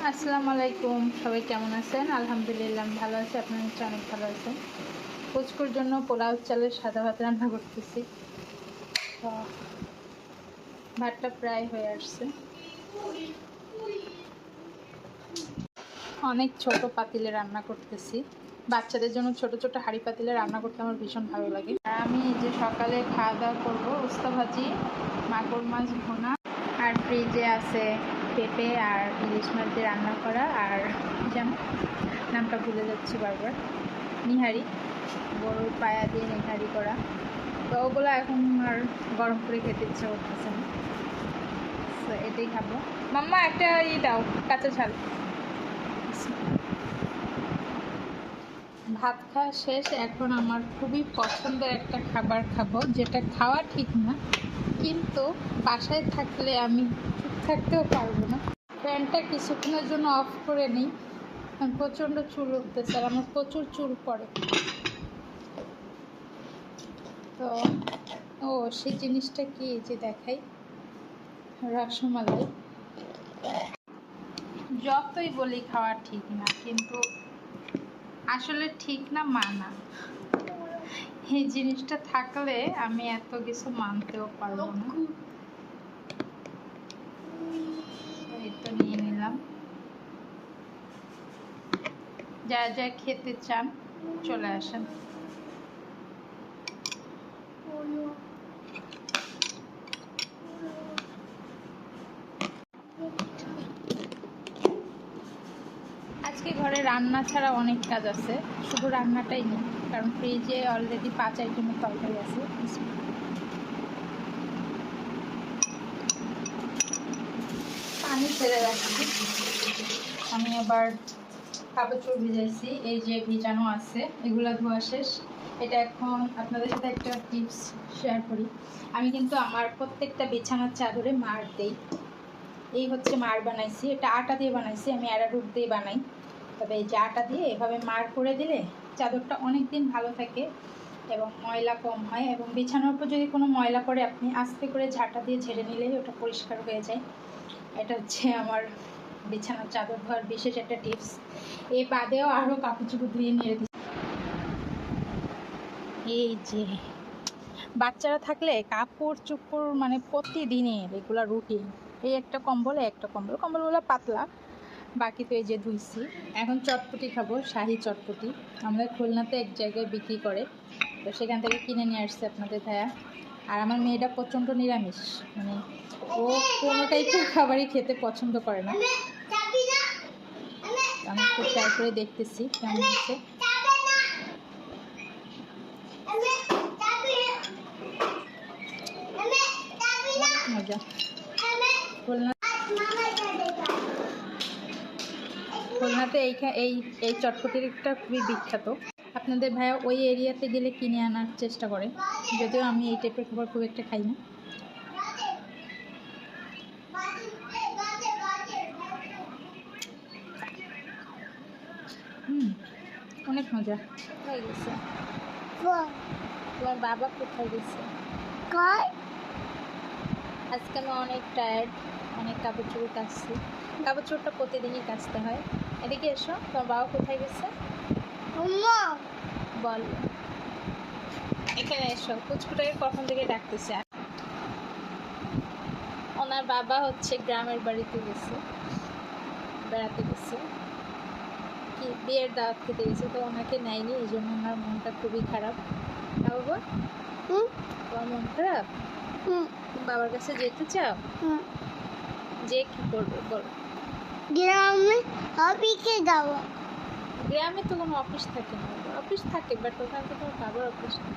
আসসালামু আলাইকুম, সবাই কেমন আছেন? আলহামদুলিল্লাহ আমি ভালো আছি। আপনারা নিশ্চয়ই অনেক ভালো আছেন। পুচকুর জন্য পোলাও চালের সাদা ভাত রান্না করতেছি। তো ভাতটা প্রায় হয়ে আসছে। অনেক ছোট পাতিলে রান্না করতেছি। বাচ্চাদের জন্য ছোট ছোট হাঁড়ি পাতিলে রান্না করতে আমার ভীষণ ভালো লাগে। আর আমি এই যে সকালে খাওয়া দাওয়া করবো উস্তা ভাজি, মাগুর মাছ ভুনা, আর ফ্রিজে আছে পেঁপে আর ইলিশ মাছ দিয়ে রান্না করা, আর যেন নামটা ভুলে যাচ্ছি বারবার, নিহারি, গরুর পায়া দিয়ে নিহারি করা। তো ওগুলো এখন আর গরম করে খেতে ইচ্ছে করতেছে না, তো এটাই খাবো। মাম্মা একটা দাও, কাঁচা ঝাল। ভাত খাওয়া শেষ। এখন আমার খুবই পছন্দের একটা খাবার খাবো, যেটা খাওয়া ঠিক না, কিন্তু বাসায় থাকলে আমি চুপ থাকতেও পারবো না। ফ্যানটা কিছুক্ষণের জন্য অফ করে নিই, প্রচণ্ড চুল উঠতেছে আর আমার প্রচুর চুল পড়ে। তো সেই জিনিসটা কি যে দেখাই, রসমালাই। যতই বলি খাওয়া ঠিক না, কিন্তু আসলে ঠিক না মানা, এই জিনিসটা থাকলে আমি এত কিছু মানতেও পারবো না। এই তো নিয়ে নিলাম। যারা যা খেতে চান চলে আসেন। আজকে ঘরে রান্না ছাড়া অনেক কাজ আছে, শুধু রান্নাটাই নেই, কারণ ফ্রিজে অলরেডি 5 আইটেমের তরকারি আছে। পানি ছেড়ে রাখছি। আমি আবার কাপড় চোপড় ভিজাইছি, এই যে ভিজানো আছে, এগুলো ধোয়া শেষ। এটা এখন আপনাদের সাথে একটা টিপস শেয়ার করি। আমি কিন্তু আমার প্রত্যেকটা বিছানার চাদরে মার দেই। এই হচ্ছে মার বানাইছি, এটা আটা দিয়ে বানাইছি, আমি অ্যারারুট দিয়ে বানাই। তবে এই যে আটা দিয়ে এভাবে মার করে দিলে চাদরটা অনেক দিন ভালো থাকে এবং ময়লা কম হয়, এবং বিছানার উপর যদি কোনো ময়লা পড়ে আপনি আস্তে করে ঝাঁটা দিয়ে ঝেড়ে নিলেই ওটা পরিষ্কার হয়ে যায়। এটা হচ্ছে আমার বিছানার চাদর ধোয়ার বিশেষ একটা টিপস। এই বাদেও আরও কাপড় চোপড় ধুয়ে নিয়ে দিই। এই যে বাচ্চারা থাকলে কাপড় চোপড় মানে প্রতিদিনের রেগুলার রুটিন। এই একটা কম্বল, কম্বলগুলো পাতলা, বাকি তো এই যে ধুইছি। এখন চটপটি খাবো, শাহি চটপটি। আমাদের খুলনাতে এক জায়গায় বিক্রি করে, তো সেখান থেকে কিনে নিয়ে আসছে আপনাদের ভাইয়া। আর আমার মেয়েটা প্রচণ্ড নিরামিষ, মানে ও কোনো টাইপের খাবারই খেতে পছন্দ করে না। আমি একটু ট্রাই করে দেখতেছি কেমন হচ্ছে। মজা। খুলনাতে এই চটপটিটা খুবই বিখ্যাত। আপনাদের ভাইয়া ওই এরিয়াতে গেলে কিনে আনার চেষ্টা করে, যদিও আমি এই টাইপের খাবার খুব একটা খাই না। অনেক মজা হয়ে গেছে। তোমার বাবা কোথায় গেছে? আজকে আমি অনেক টায়ার্ড, অনেক কাপড় চোপড় কাচছি। কাপড় চোপড়টা প্রতিদিনই কাচতে হয়। এদিকে এসো, তোমার বাবা কোথায় গেছে বল। এখানে এসো, কুচকুটাকে কখন থেকে ডাকতেছে। ওনার বাবা হচ্ছে গ্রামের বাড়িতে গেছে, বেড়াতে গেছে, কি বিয়ের দাওয়াত খেতে গেছে, তো ওনাকে নেয়নি, এই জন্য ওনার মনটা খুবই খারাপ। বাবা, তোমার মন খারাপ? বাবার কাছে যেতে চাও? যে কি করবে বলো? গ্রামে অফিসে যাব। গ্রামে তো কোনো অফিস থাকে না। অফিস থাকে, বাট ওখানে তো তোমার বাবার অফিস নেই।